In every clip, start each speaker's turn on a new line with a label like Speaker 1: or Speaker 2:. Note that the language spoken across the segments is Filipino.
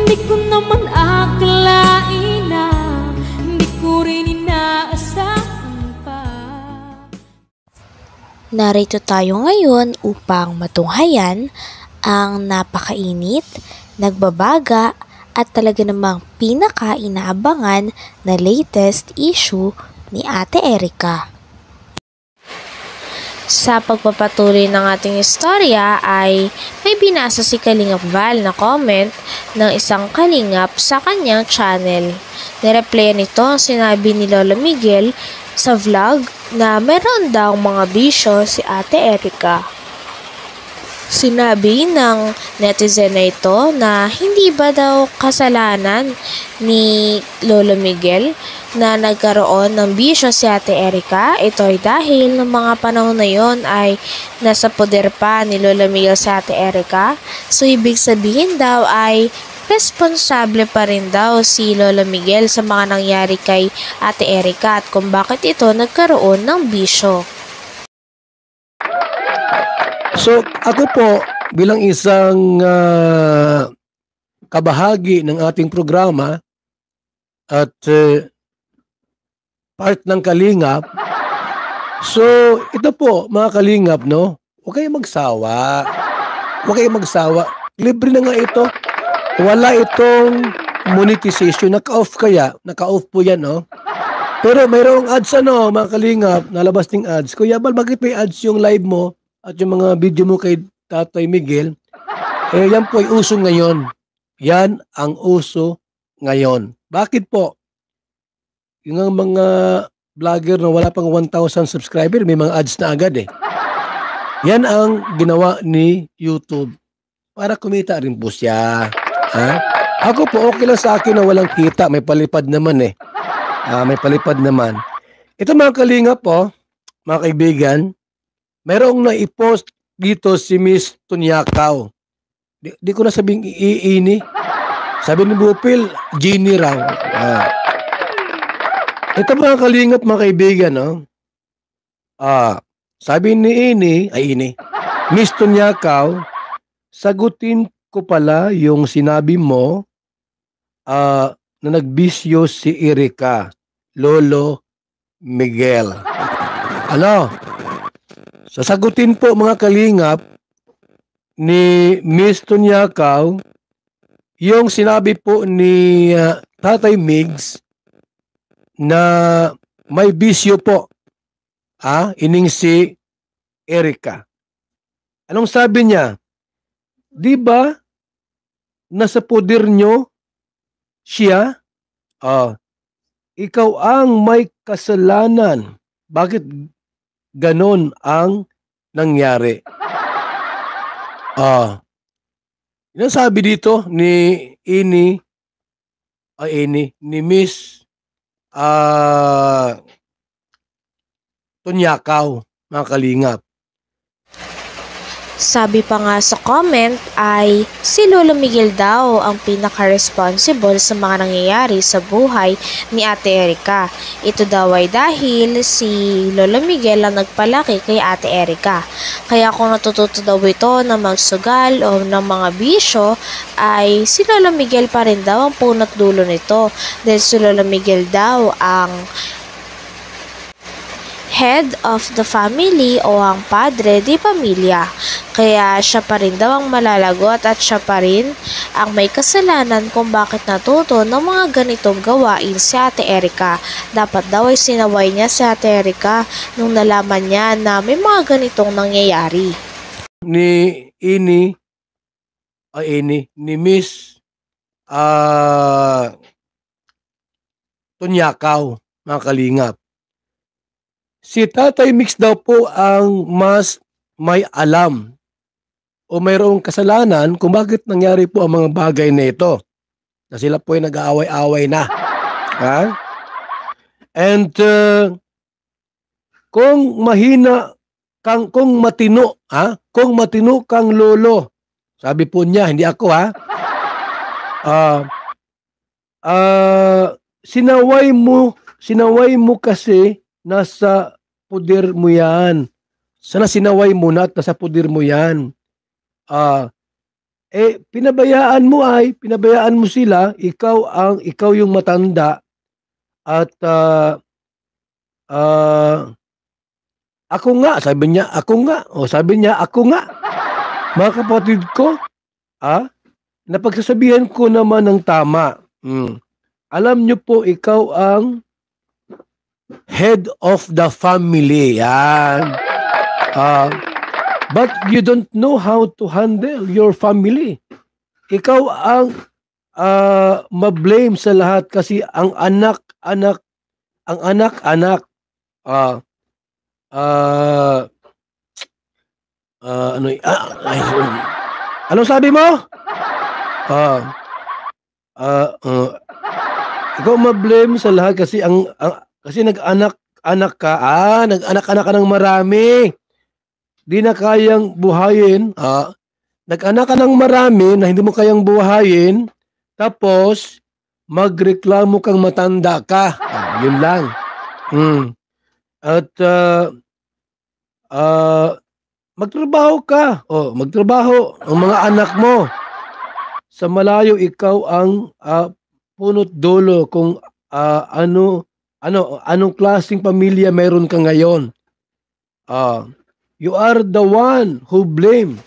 Speaker 1: Di ko naman akalain na di ko rin inaasahan pa.
Speaker 2: Narito tayo ngayon upang matunghayan ang napakainit, nagbabaga at talaga namang pinaka-inaabangan na latest issue ni Ate Erica. Sa pagpapatuloy ng ating istorya ay may binasa si Kalingap Val na comment ng isang kalingap sa kanyang channel. Nireplyan nito ang sinabi ni Lolo Miguel sa vlog na meron daw mga bisyo si Ate Erica. Sinabi ng netizen na ito na hindi ba daw kasalanan ni Lolo Miguel na nagkaroon ng bisyo si Ate Erica. Ito ay dahil ng mga panahon na yon ay nasa poder pa ni Lolo Miguel si Ate Erica. So ibig sabihin daw ay responsable pa rin daw si Lolo Miguel sa mga nangyari kay Ate Erica at kung bakit ito nagkaroon ng bisyo.
Speaker 3: So ako po bilang isang kabahagi ng ating programa at part ng Kalingap. So ito po mga Kalingap, no? Huwag kayong magsawa. Huwag kayong magsawa. Libre na nga ito. Wala itong monetization. Naka-off kaya. Naka-off po yan, no? Pero mayroong ads mga Kalingap. Nalabas ng ads. Kuya Bal, bakit may ads yung live mo at yung mga video mo kay Tatay Miguel? Yan po ay uso ngayon. Yan ang uso ngayon. Bakit po? Yung mga vlogger na wala pang 1,000 subscriber, may mga ads na agad eh. Yan ang ginawa ni YouTube. Para kumita rin po siya. Ha? Ako po, okay lang sa akin na walang kita. May palipad naman eh. May palipad naman. Ito mga Kalingap po, mga kaibigan, mayroong na-i-post dito si Miss Tunyakaw. Di ko na sabing iini. Sabi ni Bupil, Genie raw. Ito mga Kalingap, mga kaibigan, no? Sabi ni Miss Tunyakaw, sagutin ko pala yung sinabi mo na nagbisyo si Erica, Lolo Miguel. Ano? Sasagutin po mga Kalingap ni Miss Tunyakaw yung sinabi po ni Tatay Migs na may bisyo po ining si Erica. Anong sabi niya? Di ba nasa poder nyo siya? Ikaw ang may kasalanan. Bakit ganon ang nangyari? Yung sabi dito ni Miss Tunyakaw, mga Kalingap.
Speaker 2: Sabi pa nga sa comment ay si Lolo Miguel daw ang pinaka-responsible sa mga nangyayari sa buhay ni Ate Erica. Ito daw ay dahil si Lolo Miguel ang nagpalaki kay Ate Erica. Kaya kung natututo daw ito na magsugal o ng mga bisyo ay si Lolo Miguel pa rin daw ang punot dulo nito. Dahil si Lolo Miguel daw ang head of the family o ang padre di pamilya. Kaya siya pa rin daw ang malalagot at siya pa rin ang may kasalanan kung bakit natuto ng mga ganitong gawain si Ate Erica. Dapat daw ay sinaway niya si Ate Erica nung nalaman niya na may mga ganitong nangyayari.
Speaker 3: Ni Miss Tunyakaw, mga Kalingap. Si Tatay Mix daw po ang mas may alam o mayroong kasalanan kung bakit nangyari po ang mga bagay na ito. Na sila po ay nag-aaway-away na. And kung matino kang lolo, sabi po niya, hindi ako sinaway mo kasi nasa poder mo yan. Sana sinaway mo na at nasa poder mo yan. pinabayaan mo sila, ikaw yung matanda at ako nga, sabi niya, ako nga, mga kapatid ko, napagsasabihan ko naman ng tama. Alam niyo po, ikaw ang head of the family. Yan. But you don't know how to handle your family. Ikaw ang ma-blame sa lahat kasi ang anak-anak, anong sabi mo? Ikaw ma-blame sa lahat kasi kasi nag-anak ka ng marami. Di na kayang buhayin, nag-anak ka ng marami na hindi mo kayang buhayin, tapos magreklamo kang matanda ka. Yun lang. At magtrabaho ka. Magtrabaho ang mga anak mo. Sa malayo, ikaw ang punot dulo kung anong klaseng pamilya meron ka ngayon. You are the one who blame.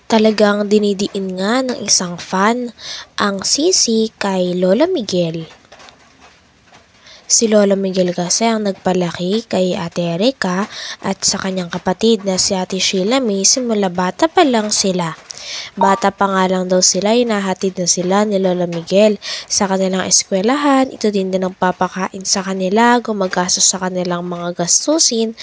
Speaker 2: Talagang dinidiin nga ng isang fan ang sisi kay Lola Miguel. Si Lola Miguel kasi ang nagpalaki kay Ate Erica at sa kanyang kapatid na si Ate Sheila May simula bata pa lang sila. Bata pa nga lang daw sila, hinahatid na sila ni Lola Miguel sa kanilang eskwelahan. Ito din ang papakain sa kanila, gumagastos sa kanilang mga gastusin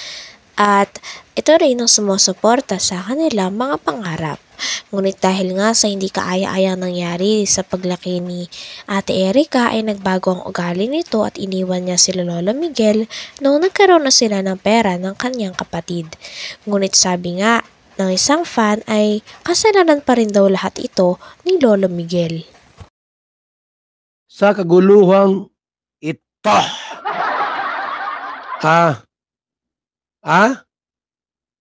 Speaker 2: at ito rin ang sumusuporta sa kanilang mga pangarap. Ngunit dahil nga sa hindi kaaya-ayang nangyari sa paglaki ni Ate Erica ay nagbago ang ugali nito at iniwan niya sila Lola Miguel nung nagkaroon na sila ng pera ng kanyang kapatid. Ngunit sabi nga ng isang fan ay kasalanan pa rin daw lahat ito ni Lola Miguel.
Speaker 3: Sa kaguluhang ito.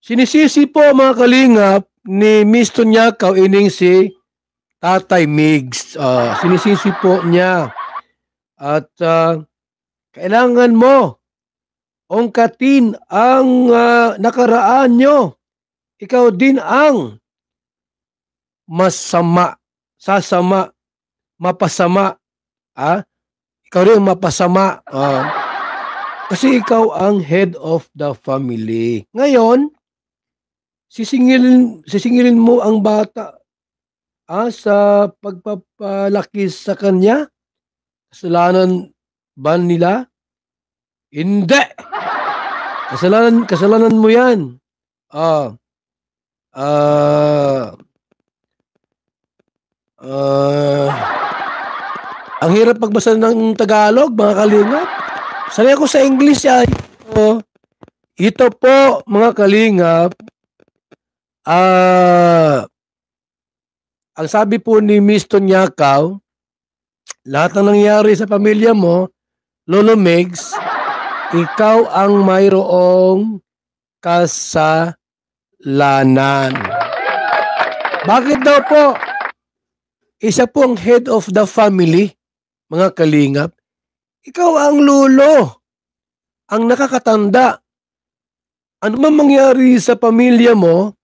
Speaker 3: Sinisisi po mga kalingap ni Miss Tonyakaw ining si Tatay Migs. Sinisisi po niya. At kailangan mo ungkatin ang nakaraan nyo. Ikaw din ang mapasama. Ikaw rin ang mapasama. Kasi ikaw ang head of the family. Ngayon, sisingilin mo ang bata sa pagpapalaki sa kanya? Kasalanan ba nila? Hindi! Kasalanan mo yan. Ang hirap pagbasa ng Tagalog, mga kalingap. Sanay ako sa English ay. Ito po, mga kalingap, ang sabi po ni Miss Tonyakaw, lahat ng nangyari sa pamilya mo, Lolo Megs, ikaw ang mayroong kasalanan. Bakit daw po? Isa po ang head of the family, mga kalingap. Ikaw ang lolo, ang nakakatanda. Ano man mangyari sa pamilya mo,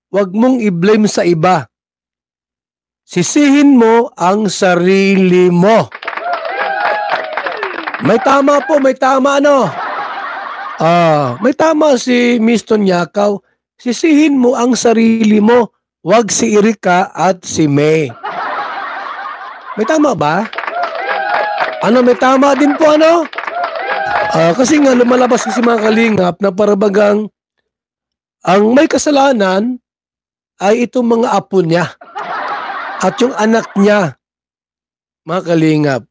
Speaker 3: huwag mong i-blame sa iba. Sisihin mo ang sarili mo. May tama po, may tama ano? May tama si Miss Tonyakaw. Sisihin mo ang sarili mo, huwag si Erica at si May. May tama ba? May tama din po ano? Kasi nga lumalabas kasi mga kalingap na parabagang ang may kasalanan ay itong mga apo niya at yung anak niya, mga kalingap.